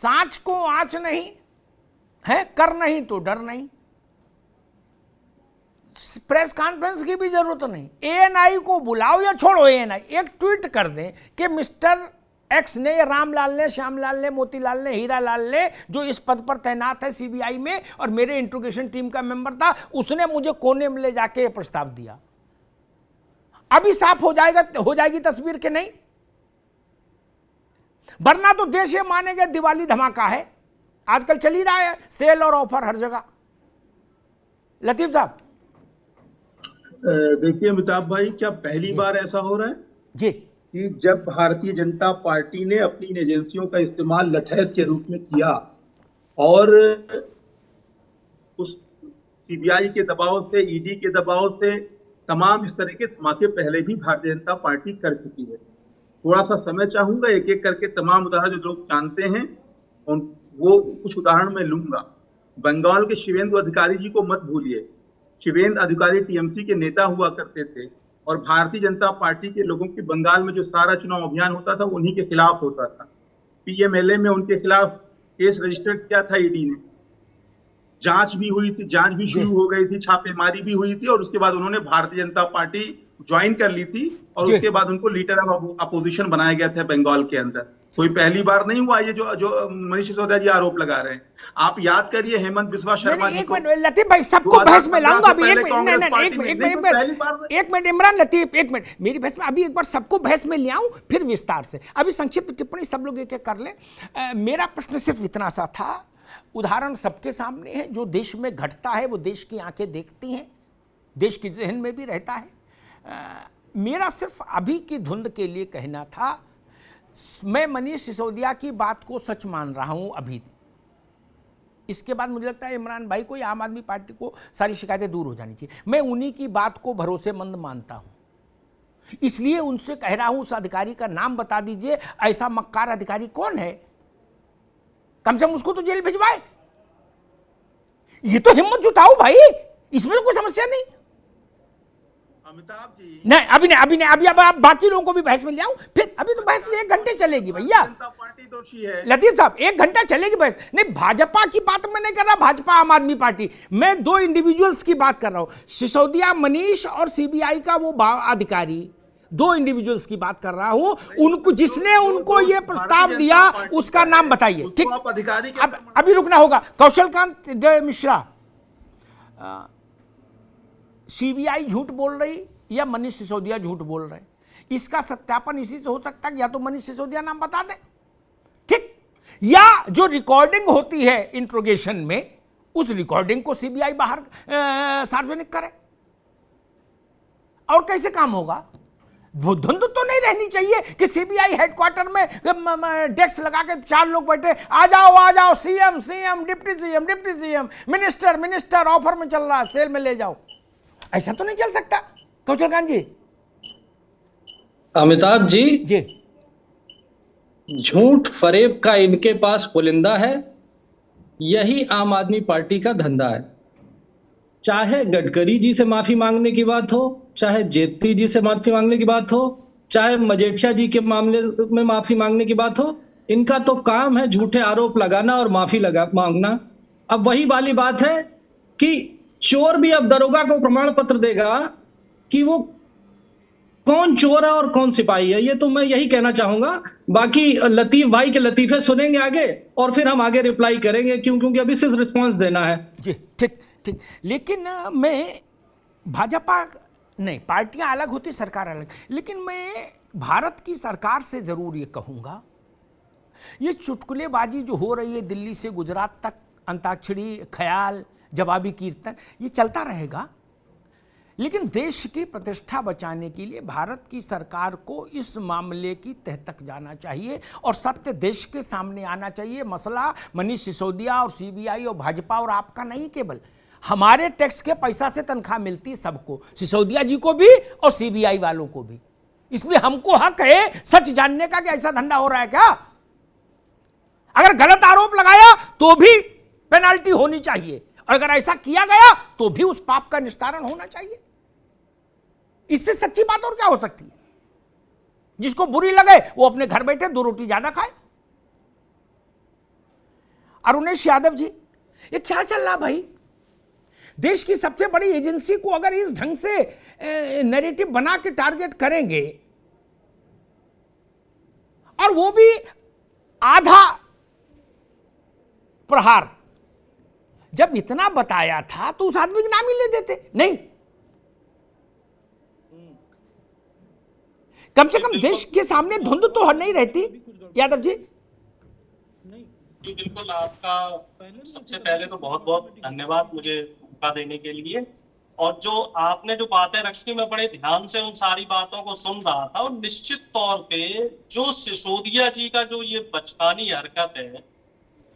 सांच को आंच नहीं है, कर नहीं तो डर नहीं, प्रेस कॉन्फ्रेंस की भी जरूरत नहीं, एएनआई को बुलाओ या छोड़ो, एएनआई एक ट्वीट कर दें कि मिस्टर एक्स ने, या रामलाल ने, श्यामलाल ने, मोतीलाल ने, हीरालाल ने, जो इस पद पर तैनात है सीबीआई में और मेरे इंट्रोगेशन टीम का मेंबर था, उसने मुझे कोने में ले जाके यह प्रस्ताव दिया। अभी साफ हो जाएगी तस्वीर के नहीं, वरना तो देश ये मानेगा दिवाली धमाका है। आजकल चल ही रहा है सेल और ऑफर हर जगह। लतीफ साहब, देखिए अमिताभ भाई, क्या पहली बार ऐसा हो रहा है जी कि जब भारतीय जनता पार्टी ने अपनी इन एजेंसियों का इस्तेमाल लठैत के रूप में किया और उस सीबीआई के दबाव से, ईडी के दबाव से तमाम इस तरह के धमाके पहले भी भारतीय जनता पार्टी कर चुकी है। थोड़ा सा समय चाहूंगा, एक एक करके तमाम उदाहरण जो लोग जानते हैं वो कुछ उदाहरण मैं लूंगा। बंगाल के शिवेंदु अधिकारी जी को मत भूलिए। शिवेंद्र अधिकारी टीएमसी के नेता हुआ करते थे और भारतीय जनता पार्टी के लोगों की बंगाल में जो सारा चुनाव अभियान होता था उन्हीं के खिलाफ होता था। पीएमएलए में उनके खिलाफ केस रजिस्टर किया था ईडी ने, जांच भी हुई थी, जांच भी शुरू हो गई थी, छापेमारी भी हुई थी और उसके बाद उन्होंने भारतीय जनता पार्टी ज्वाइन कर ली थी और उसके बाद उनको लीडर ऑफ अपोजिशन बनाया गया था बंगाल के अंदर। कोई पहली बार नहीं हुआ ये जो मनीष सिसोदिया जी आरोप लगा रहे हैं। आप याद करिए हेमंत बिस्वा शर्मा जी को। लतीफ भाई, सबको बहस में लाऊंगा अभी। एक मिनट इमरान लतीफ, एक मिनट मेरी बहस में अभी एक बार सबको बहस में ले आऊं, फिर विस्तार से। अभी संक्षिप्त टिप्पणी सब लोग एक एक कर ले। मेरा प्रश्न सिर्फ इतना सा था, उदाहरण सबके सामने है, जो देश में घटता है वो देश की आंखें देखती हैं, देश की जहन में भी रहता है। मेरा सिर्फ अभी की धुंध के लिए कहना था, मैं मनीष सिसोदिया की बात को सच मान रहा हूं अभी। इसके बाद मुझे लगता है इमरान भाई को या आम आदमी पार्टी को सारी शिकायतें दूर हो जानी चाहिए। मैं उन्हीं की बात को भरोसेमंद मानता हूं, इसलिए उनसे कह रहा हूं उस अधिकारी का नाम बता दीजिए, ऐसा मक्कार अधिकारी कौन है, कम से कम उसको तो जेल भिजवाए। ये तो हिम्मत जुटाओ भाई, इसमें तो कोई समस्या नहीं। अमिताभ जी, नहीं अभी नहीं, अभी अब आप बाकी लोगों को भी बहस में ले आऊं, फिर अभी तो बहस 1 घंटे चलेगी भैया। पार्टी दोषी है लतीफ साहब, 1 घंटा चलेगी बहस। नहीं, भाजपा की बात मैं नहीं कर रहा, भाजपा आम आदमी पार्टी, मैं 2 इंडिविजुअल्स की बात कर रहा हूं, सिसोदिया मनीष और सीबीआई का वो अधिकारी, 2 इंडिविजुअल्स की बात कर रहा हूं। उनको, जिसने उनको ये प्रस्ताव दिया उसका नाम बताइए। ठीक, अभी रुकना होगा। कौशलकांत मिश्रा, सीबीआई झूठ बोल रही या मनीष सिसोदिया झूठ बोल रहे, इसका सत्यापन इसी से हो सकता है। या तो मनीष सिसोदिया नाम बता दे, ठीक, या जो रिकॉर्डिंग होती है इंट्रोगेशन में, उस रिकॉर्डिंग को सीबीआई बाहर सार्वजनिक करे। और कैसे काम होगा? वो धुंध तो नहीं रहनी चाहिए कि सीबीआई हेडक्वार्टर में डेस्क लगा के 4 लोग बैठे, आ जाओ CM CM, deputy CM, minister offer में चल रहा है, सेल में ले जाओ। ऐसा तो नहीं चल सकता। कौशलकांत जी। अमिताभ जी, झूठ फरेब का इनके पास पुलिंदा है, यही आम आदमी पार्टी का धंधा है। चाहे गडकरी जी से माफी मांगने की बात हो, चाहे जेटली जी से माफी मांगने की बात हो, चाहे मजेठिया जी के मामले में माफी मांगने की बात हो, इनका तो काम है झूठे आरोप लगाना और माफी मांगना। अब वही वाली बात है कि चोर भी अब दरोगा को प्रमाण पत्र देगा कि वो कौन चोर है और कौन सिपाही है। ये तो मैं यही कहना चाहूंगा। बाकी लतीफ भाई के लतीफे सुनेंगे आगे और फिर हम आगे रिप्लाई करेंगे, क्योंकि अभी सिर्फ रिस्पांस देना है। जी, ठीक। लेकिन मैं भाजपा नहीं, पार्टियां अलग होती, सरकार अलग, लेकिन मैं भारत की सरकार से जरूर ये कहूंगा, ये चुटकुलेबाजी जो हो रही है दिल्ली से गुजरात तक, अंताक्षरी, ख्याल, जवाबी कीर्तन, ये चलता रहेगा। लेकिन देश की प्रतिष्ठा बचाने के लिए भारत की सरकार को इस मामले की तह तक जाना चाहिए और सत्य देश के सामने आना चाहिए। मसला मनीष सिसोदिया और सीबीआई और भाजपा और आपका नहीं, केवल हमारे टैक्स के पैसा से तनख्वाह मिलती है सबको, सिसोदिया जी को भी और सीबीआई वालों को भी। इसलिए हमको हक है सच जानने का कि ऐसा धंधा हो रहा है क्या। अगर गलत आरोप लगाया तो भी पेनाल्टी होनी चाहिए, और अगर ऐसा किया गया तो भी उस पाप का निस्तारण होना चाहिए। इससे सच्ची बात और क्या हो सकती है? जिसको बुरी लगे वो अपने घर बैठे 2 रोटी ज्यादा खाए। अरुणेश यादव जी, ये क्या चल रहा भाई? देश की सबसे बड़ी एजेंसी को अगर इस ढंग से नैरेटिव बना के टारगेट करेंगे, और वो भी आधा प्रहार, जब इतना बताया था तो उस आदमी का नाम ही ले देते। नहीं, कम से कम देश के सामने धुंध तो नहीं रहती। यादव जी, जी बिल्कुल, आपका सबसे पहले तो बहुत बहुत धन्यवाद मुझे मौका देने के लिए। और जो आपने जो बातें रखी, मैं बड़े ध्यान से उन सारी बातों को सुन रहा था, और निश्चित तौर पे जो सिसोदिया जी का जो ये बचकानी हरकत है,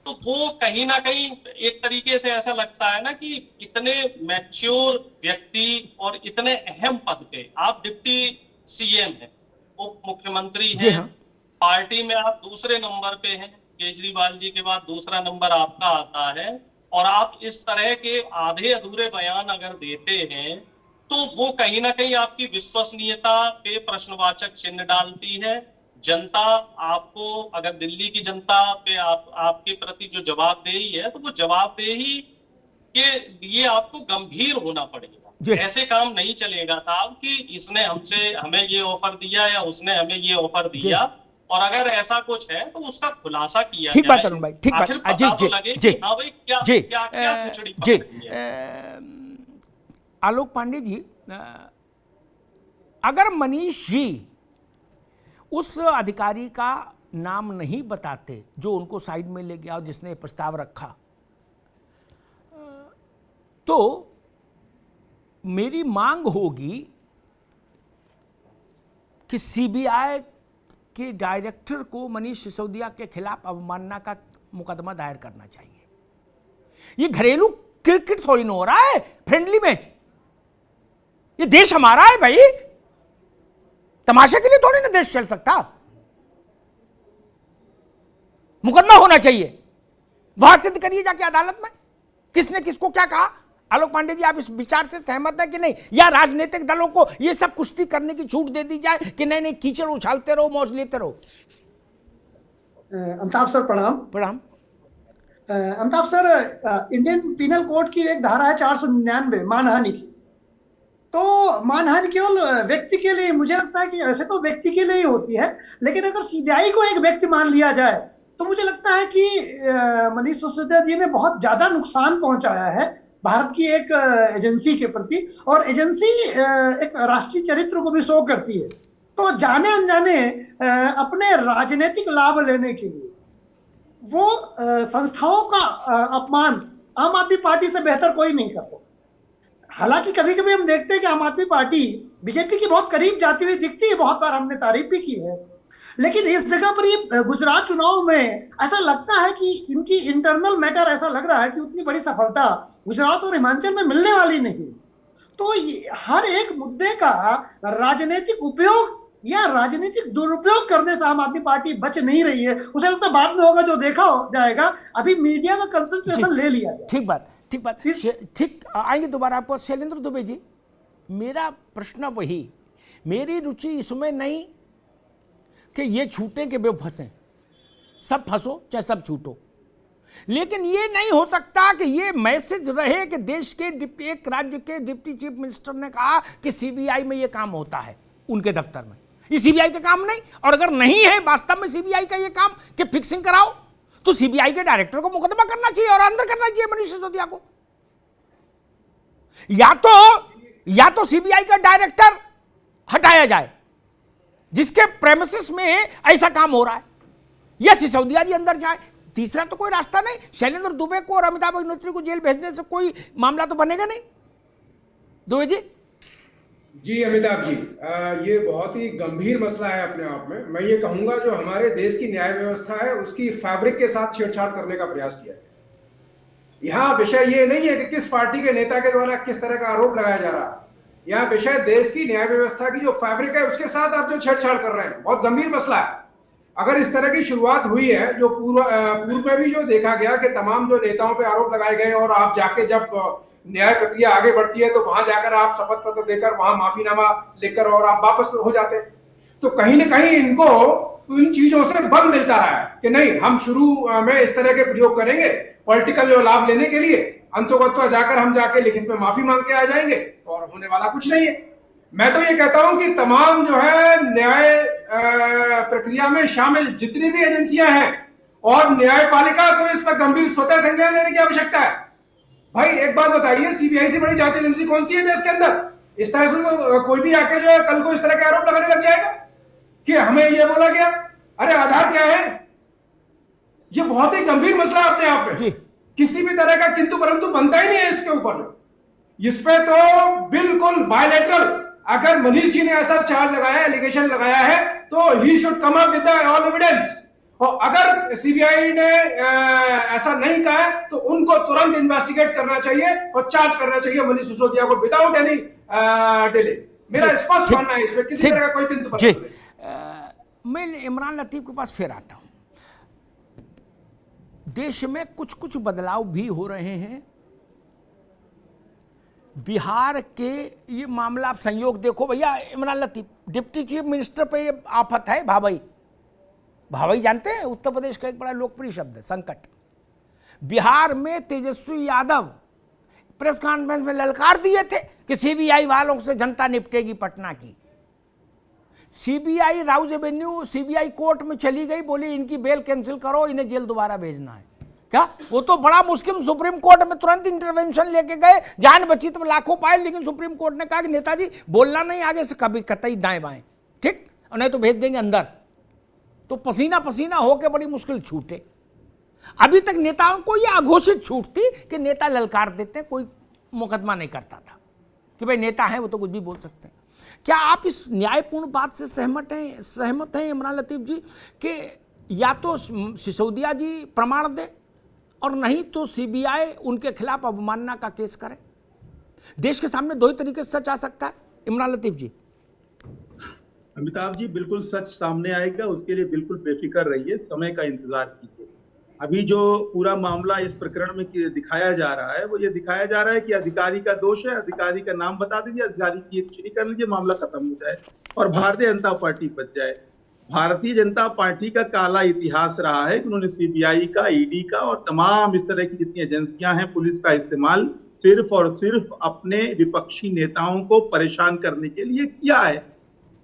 तो वो कहीं ना कहीं एक तरीके से ऐसा लगता है ना कि इतने मैच्योर व्यक्ति और इतने अहम पद पे, आप डिप्टी सीएम हैं, उप मुख्यमंत्री हैं, हाँ। पार्टी में आप दूसरे नंबर पे हैं, केजरीवाल जी के बाद दूसरा नंबर आपका आता है, और आप इस तरह के आधे अधूरे बयान अगर देते हैं तो वो कहीं ना कहीं आपकी विश्वसनीयता पे प्रश्नवाचक चिन्ह डालती है। जनता आपको, अगर दिल्ली की जनता पे आपके प्रति जो जवाबदेही है, तो वो जवाबदेही के लिए आपको गंभीर होना पड़ेगा। ऐसे काम नहीं चलेगा साहब कि इसने हमें ये ऑफर दिया या उसने हमें ये ऑफर दिया, और अगर ऐसा कुछ है तो उसका खुलासा किया जाए। ठीक बात अरुण भाई, ठीक बात। जी तो लगे कि हाँ भाई क्या क्या क्या खिचड़ी पक रही है। आलोक पांडे जी, अगर मनीष जी उस अधिकारी का नाम नहीं बताते जो उनको साइड में ले गया और जिसने प्रस्ताव रखा, तो मेरी मांग होगी कि सीबीआई के डायरेक्टर को मनीष सिसोदिया के खिलाफ अवमानना का मुकदमा दायर करना चाहिए। ये घरेलू क्रिकेट थोड़ी ना हो रहा है, फ्रेंडली मैच। ये देश हमारा है भाई, तमाशे के लिए थोड़ी ना देश चल सकता। मुकदमा होना चाहिए, वहां सिद्ध करिए जाके अदालत में किसने किसको क्या कहा। आलोक पांडे जी, आप इस विचार से सहमत है कि नहीं, या राजनीतिक दलों को ये सब कुश्ती करने की छूट दे दी जाए कि नहीं नहीं कीचड़ उछालते रहो, मौज लेते रहो। अमिताभ सर प्रणाम। प्रणाम। Amitabh sir, Indian Penal Code की एक धारा है 499 मानहानि की। तो मानहानि केवल व्यक्ति के लिए, मुझे लगता है कि ऐसे तो व्यक्ति के लिए ही होती है, लेकिन अगर सीबीआई को एक व्यक्ति मान लिया जाए तो मुझे लगता है कि मनीष सिसोदिया जी ने बहुत ज्यादा नुकसान पहुंचाया है भारत की एक एजेंसी के प्रति, और एजेंसी एक राष्ट्रीय चरित्र को भी शो करती है। तो जाने अनजाने अपने राजनीतिक लाभ लेने के लिए वो संस्थाओं का अपमान आम आदमी पार्टी से बेहतर कोई नहीं कर सकता। हालांकि कभी कभी हम देखते हैं कि आम आदमी पार्टी बीजेपी की बहुत करीब जाती हुई दिखती है, बहुत बार हमने तारीफ भी की है, लेकिन इस जगह पर ये गुजरात चुनाव में ऐसा लगता है कि इनकी इंटरनल मैटर ऐसा लग रहा है कि उतनी बड़ी सफलता गुजरात और हिमाचल में मिलने वाली नहीं। तो हर एक मुद्दे का राजनीतिक उपयोग या राजनीतिक दुरुपयोग करने से आम आदमी पार्टी बच नहीं रही है। उसे लगता है बाद में होगा जो देखा जाएगा, अभी मीडिया का कंसंट्रेशन ले लिया जाए। ठीक बात, ठीक बात, ठीक। आएंगे दोबारा आपको। शैलेंद्र दुबे जी, मेरा प्रश्न वही, मेरी रुचि इसमें नहीं कि ये छूटे कि वे फंसे, सब फंसो चाहे सब छूटो, लेकिन ये नहीं हो सकता कि ये मैसेज रहे कि देश के एक राज्य के डिप्टी चीफ मिनिस्टर ने कहा कि सीबीआई में ये काम होता है उनके दफ्तर में। ये सीबीआई का काम नहीं, और अगर नहीं है वास्तव में सीबीआई का ये काम कि फिक्सिंग कराओ, तो सीबीआई के डायरेक्टर को मुकदमा करना चाहिए और अंदर करना चाहिए मनीष सिसोदिया को। या तो सीबीआई का डायरेक्टर हटाया जाए जिसके प्रेमिसेस में ऐसा काम हो रहा है, या सिसोदिया जी अंदर जाए। तीसरा तो कोई रास्ता नहीं। शैलेंद्र दुबे को और अमिताभ अग्निहोत्री को जेल भेजने से कोई मामला तो बनेगा नहीं। दुबे जी। जी अमिताभ जी, ये बहुत ही गंभीर मसला है अपने आप में। मैं ये कहूंगा जो हमारे देश की न्याय व्यवस्था है उसकी फैब्रिक के साथ छेड़छाड़ करने का प्रयास किया है। यहाँ विषय ये नहीं है कि किस पार्टी के नेता के द्वारा किस तरह का आरोप लगाया जा रहा है, यहाँ विषय देश की न्याय व्यवस्था की जो फैब्रिक है उसके साथ आप जो छेड़छाड़ कर रहे हैं, बहुत गंभीर मसला है। अगर इस तरह की शुरुआत हुई है, जो पूर्व में भी जो देखा गया कि तमाम जो नेताओं पे आरोप लगाए गए और आप जाके जब न्याय प्रक्रिया आगे बढ़ती है तो वहां जाकर आप शपथ पत्र देकर वहां माफीनामा लिखकर और आप वापस हो जाते हैं, तो कहीं ना कहीं इनको इन चीजों से बल मिलता रहा है कि नहीं, हम शुरू में इस तरह के प्रयोग करेंगे पॉलिटिकल लाभ लेने के लिए, अंतोगत्वा जाकर हम जाके लिखित में माफी मांग के आ जाएंगे और होने वाला कुछ नहीं है। मैं तो ये कहता हूं कि तमाम जो है न्याय प्रक्रिया में शामिल जितनी भी एजेंसियां हैं और न्यायपालिका को इस पर गंभीर स्वतः संज्ञान लेने की आवश्यकता है। भाई एक बात बताइए, सीबीआई से बड़ी जांच एजेंसी कौन सी है देश के अंदर? इस तरह से तो कोई भी आके जो है कल को इस तरह के आरोप लगाने लग जाएगा कि हमें ये बोला गया। अरे आधार क्या है? ये बहुत ही गंभीर मसला है अपने आप में, किसी भी तरह का किंतु परंतु बनता ही नहीं है इसके ऊपर। इस पे तो बिल्कुल बायलैटरल, अगर मनीष जी ने ऐसा चार्ज लगाया, एलिगेशन लगाया है, तो he should come up with all evidence. और अगर सीबीआई ने ऐसा नहीं कहा है तो उनको तुरंत इन्वेस्टिगेट करना चाहिए और चार्ज करना चाहिए मनीष सिसोदिया को विदाउट एनी डिले। मेरा स्पष्ट मानना है, इसमें किसी तरह का कोई किंतु परंतु नहीं। मैं इमरान लतीफ के पास फिर आता हूं। देश में कुछ कुछ बदलाव भी हो रहे हैं। बिहार के ये मामला, आप संयोग देखो भैया, Imran Latif deputy chief minister पे ये आफत है। भावई, भावई जानते हैं, उत्तर प्रदेश का एक बड़ा लोकप्रिय शब्द है, संकट। बिहार में तेजस्वी यादव प्रेस कॉन्फ्रेंस में ललकार दिए थे कि सीबीआई वालों से जनता निपटेगी पटना की। CBI Rouse Avenue CBI court में चली गई, बोली इनकी बेल कैंसिल करो, इन्हें जेल दोबारा भेजना है। क्या वो तो बड़ा मुश्किल, सुप्रीम कोर्ट में तुरंत इंटरवेंशन लेके गए, जान बची तो लाखों पाए, लेकिन सुप्रीम कोर्ट ने कहा कि नेताजी बोलना नहीं आगे से कभी, कतई दाएं बाएं, ठीक, और नहीं तो भेज देंगे अंदर। तो पसीना पसीना होकर बड़ी मुश्किल छूटे। अभी तक नेताओं को यह अघोषित छूट थी कि नेता ललकार देते, कोई मुकदमा नहीं करता था कि भाई नेता है वो तो कुछ भी बोल सकते हैं। क्या आप इस न्यायपूर्ण बात से सहमत हैं इमरान लतीफ जी कि या तो सिसोदिया जी प्रमाण दे और नहीं तो सीबीआई उनके खिलाफ अवमानना का केस करे? देश के सामने दो ही तरीके से सच आ सकता है इमरान लतीफ जी। अमिताभ जी, बिल्कुल सच सामने आएगा, उसके लिए बिल्कुल बेफिक्र रहिए, समय का इंतजार कीजिए। अभी जो पूरा मामला इस प्रकरण में दिखाया जा रहा है वो ये दिखाया जा रहा है कि अधिकारी का दोष है, अधिकारी का नाम बता दीजिए, अधिकारी की एंट्री कर लीजिए, मामला खत्म हो जाए और भारतीय जनता पार्टी बच जाए। भारतीय जनता पार्टी का काला इतिहास रहा है कि उन्होंने सीबीआई का, ईडी का और तमाम इस तरह की जितनी एजेंसियां हैं, पुलिस का इस्तेमाल सिर्फ और सिर्फ अपने विपक्षी नेताओं को परेशान करने के लिए किया है।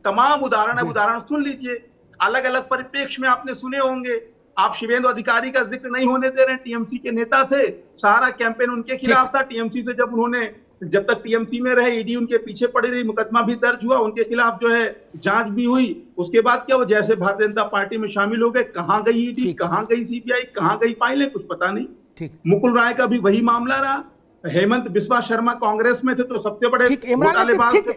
तमाम उदाहरण सुन लीजिए, अलग अलग परिप्रेक्ष्य में आपने सुने होंगे। आप शिवेंद्र अधिकारी का जिक्र नहीं होने दे रहे हैं, टीएमसी के नेता थे, सारा कैंपेन उनके खिलाफ था। टीएमसी से जब तक टीएमसी में रहे, ईडी उनके पीछे पड़ी रही, मुकदमा भी दर्ज हुआ, उनके खिलाफ जो है जांच भी हुई। उसके बाद क्या, वो जैसे भारतीय जनता पार्टी में शामिल हो गए, कहां गई ईडी, कहां गई सीबीआई, कहां गई फाइलें, कुछ पता नहीं। मुकुल राय का भी वही मामला रहा। हेमंत बिस्वा शर्मा कांग्रेस में थे तो सबसे बड़े घोटालेबाज थे।